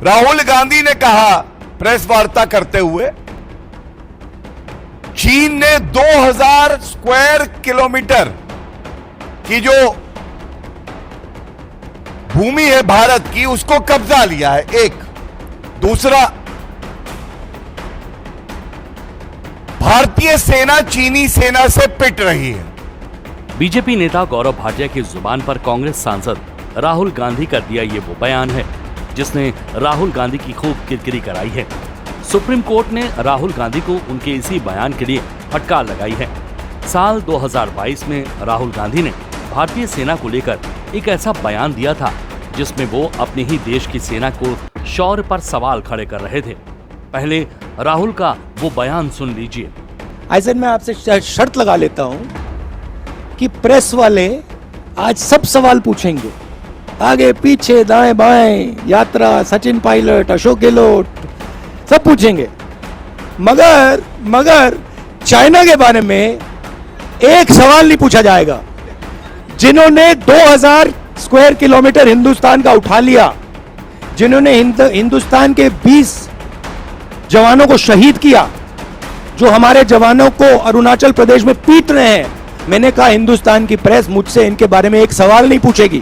राहुल गांधी ने कहा प्रेस वार्ता करते हुए, चीन ने 2000 स्क्वायर किलोमीटर की जो भूमि है भारत की, उसको कब्जा लिया है। एक दूसरा, भारतीय सेना चीनी सेना से पिट रही है। बीजेपी नेता गौरव भाटिया की जुबान पर कांग्रेस सांसद राहुल गांधी का दिया ये वो बयान है जिसने राहुल गांधी की खूब किरकिरी कराई है। सुप्रीम कोर्ट ने राहुल गांधी को उनके इसी बयान के लिए फटकार लगाई है। साल 2022 में राहुल गांधी ने भारतीय सेना को लेकर एक ऐसा बयान दिया था जिसमें वो अपने ही देश की सेना को शौर्य पर सवाल खड़े कर रहे थे। पहले राहुल का वो बयान सुन लीजिए। ऐसे मैं आपसे शर्त लगा लेता हूं कि प्रेस वाले आज सब सवाल पूछेंगे, आगे पीछे दाएं बाएं, यात्रा, सचिन पायलट, अशोक गहलोत, सब पूछेंगे, मगर चाइना के बारे में एक सवाल नहीं पूछा जाएगा। जिन्होंने 2000 स्क्वायर किलोमीटर हिंदुस्तान का उठा लिया, जिन्होंने हिंदुस्तान के 20 जवानों को शहीद किया, जो हमारे जवानों को अरुणाचल प्रदेश में पीट रहे हैं, मैंने कहा हिंदुस्तान की प्रेस मुझसे इनके बारे में एक सवाल नहीं पूछेगी।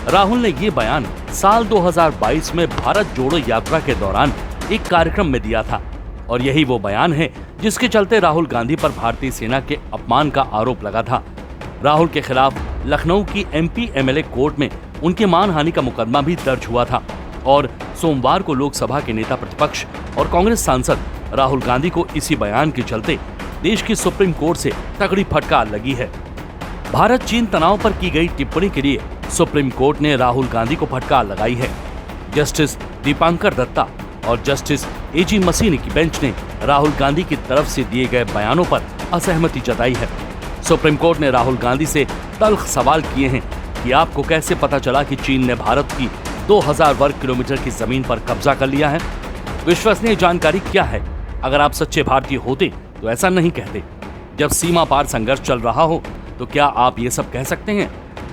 राहुल ने ये बयान साल 2022 में भारत जोड़ो यात्रा के दौरान एक कार्यक्रम में दिया था और यही वो बयान है जिसके चलते राहुल गांधी पर भारतीय सेना के अपमान का आरोप लगा था। राहुल के खिलाफ लखनऊ की एमपी एमएलए कोर्ट में उनके मानहानि का मुकदमा भी दर्ज हुआ था और सोमवार को लोकसभा के नेता प्रतिपक्ष और कांग्रेस सांसद राहुल गांधी को इसी बयान के चलते देश की सुप्रीम कोर्ट से तगड़ी फटकार लगी है। भारत चीन तनाव पर की गई टिप्पणी के लिए सुप्रीम कोर्ट ने राहुल गांधी को फटकार लगाई है। जस्टिस दीपांकर दत्ता और जस्टिस एजी मसीनी की बेंच ने राहुल गांधी की तरफ से दिए गए बयानों पर असहमति जताई है। सुप्रीम कोर्ट ने राहुल गांधी से तल्ख सवाल किए हैं कि आपको कैसे पता चला कि चीन ने भारत की 2000 वर्ग किलोमीटर की जमीन पर कब्जा कर लिया है। विश्वसनीय जानकारी क्या है? अगर आप सच्चे भारतीय होते तो ऐसा नहीं कहते। जब सीमा पार संघर्ष चल रहा हो तो क्या आप ये सब कह सकते हैं?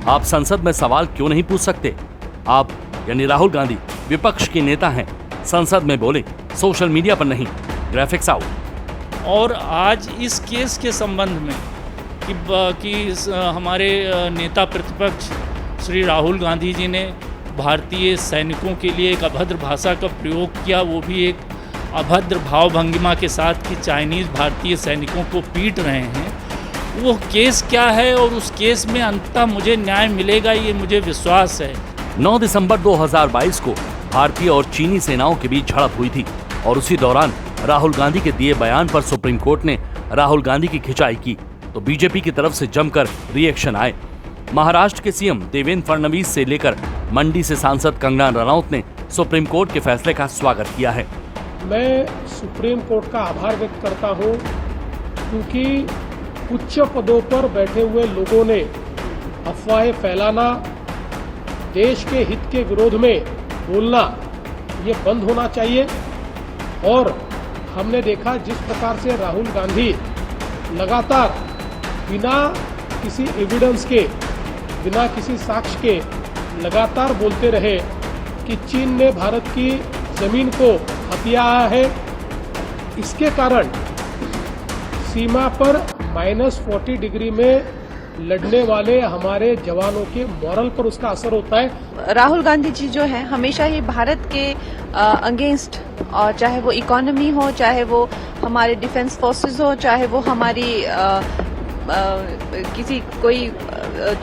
आप संसद में सवाल क्यों नहीं पूछ सकते? आप यानी राहुल गांधी विपक्ष के नेता हैं, संसद में बोले, सोशल मीडिया पर नहीं। Graphics out. और आज इस केस के संबंध में कि हमारे नेता प्रतिपक्ष श्री राहुल गांधी जी ने भारतीय सैनिकों के लिए एक अभद्र भाषा का प्रयोग किया, वो भी एक अभद्र भाव भंगिमा के साथ कि चाइनीज़ भारतीय सैनिकों को पीट रहे हैं। वो केस क्या है और उस केस में अंततः मुझे न्याय मिलेगा, ये मुझे विश्वास है। 9 दिसंबर 2022 को भारतीय और चीनी सेनाओं के बीच झड़प हुई थी और उसी दौरान राहुल गांधी के दिए बयान पर सुप्रीम कोर्ट ने राहुल गांधी की खिंचाई की तो बीजेपी की तरफ से जमकर रिएक्शन आए। महाराष्ट्र के सीएम देवेंद्र फडणवीस से लेकर मंडी से सांसद कंगना रनौत ने सुप्रीम कोर्ट के फैसले का स्वागत किया है। मैं सुप्रीम कोर्ट का आभार व्यक्त करता हूं क्योंकि उच्च पदों पर बैठे हुए लोगों ने अफवाहें फैलाना, देश के हित के विरोध में बोलना, ये बंद होना चाहिए। और हमने देखा जिस प्रकार से राहुल गांधी लगातार बिना किसी एविडेंस के, बिना किसी साक्ष्य के लगातार बोलते रहे कि चीन ने भारत की जमीन को हथिया है। इसके कारण सीमा पर -40 डिग्री में लड़ने वाले हमारे जवानों के मॉरल पर उसका असर होता है। राहुल गांधी जी जो है हमेशा ही भारत के अगेंस्ट, और चाहे वो इकोनॉमी हो, चाहे वो हमारे डिफेंस फोर्सेस हो, चाहे वो हमारी किसी कोई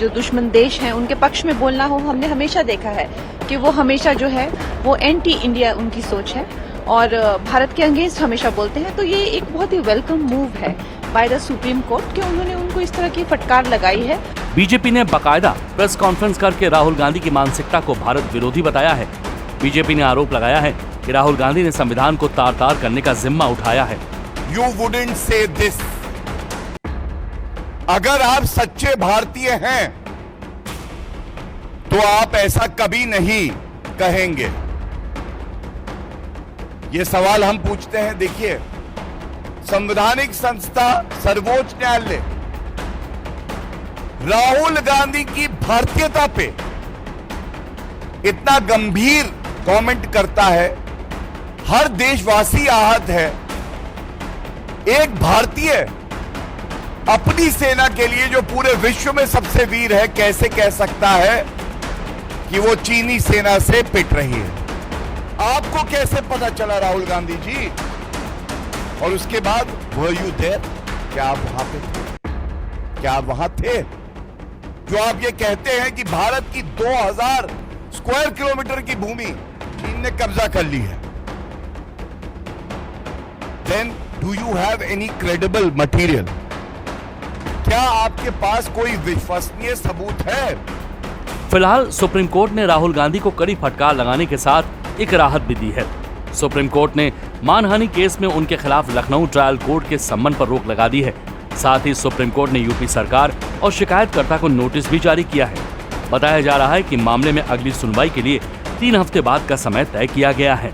जो दुश्मन देश हैं उनके पक्ष में बोलना हो, हमने हमेशा देखा है कि वो हमेशा जो है वो एंटी इंडिया उनकी सोच है और भारत के अगेंस्ट हमेशा बोलते हैं। तो ये एक बहुत ही वेलकम मूव है बाय द सुप्रीम कोर्ट कि उन्होंने उनको इस तरह की फटकार लगाई है। बीजेपी ने बाकायदा प्रेस कॉन्फ्रेंस करके राहुल गांधी की मानसिकता को भारत विरोधी बताया है। बीजेपी ने आरोप लगाया है कि राहुल गांधी ने संविधान को तार-तार करने का जिम्मा उठाया है। You wouldn't say this. अगर आप सच्चे भारतीय हैं तो आप ऐसा कभी नहीं कहेंगे। ये सवाल हम पूछते हैं। देखिए, संवैधानिक संस्था सर्वोच्च न्यायालय राहुल गांधी की भारतीयता पे इतना गंभीर कमेंट करता है, हर देशवासी आहत है। एक भारतीय अपनी सेना के लिए जो पूरे विश्व में सबसे वीर है, कैसे कह सकता है कि वो चीनी सेना से पिट रही है? आपको कैसे पता चला राहुल गांधी जी? और उसके बाद वर यू देयर? क्या आप वहां पे थे? क्या आप वहां थे? जो आप ये कहते हैं कि भारत की 2000 स्क्वायर किलोमीटर की भूमि चीन ने कब्जा कर ली है, then do you have any credible material? क्या आपके पास कोई विश्वसनीय सबूत है? फिलहाल सुप्रीम कोर्ट ने राहुल गांधी को कड़ी फटकार लगाने के साथ एक राहत भी दी है। सुप्रीम कोर्ट ने मानहानि केस में उनके खिलाफ लखनऊ ट्रायल कोर्ट के सम्मन पर रोक लगा दी है। साथ ही सुप्रीम कोर्ट ने यूपी सरकार और शिकायतकर्ता को नोटिस भी जारी किया है। बताया जा रहा है कि मामले में अगली सुनवाई के लिए 3 हफ्ते बाद का समय तय किया गया है।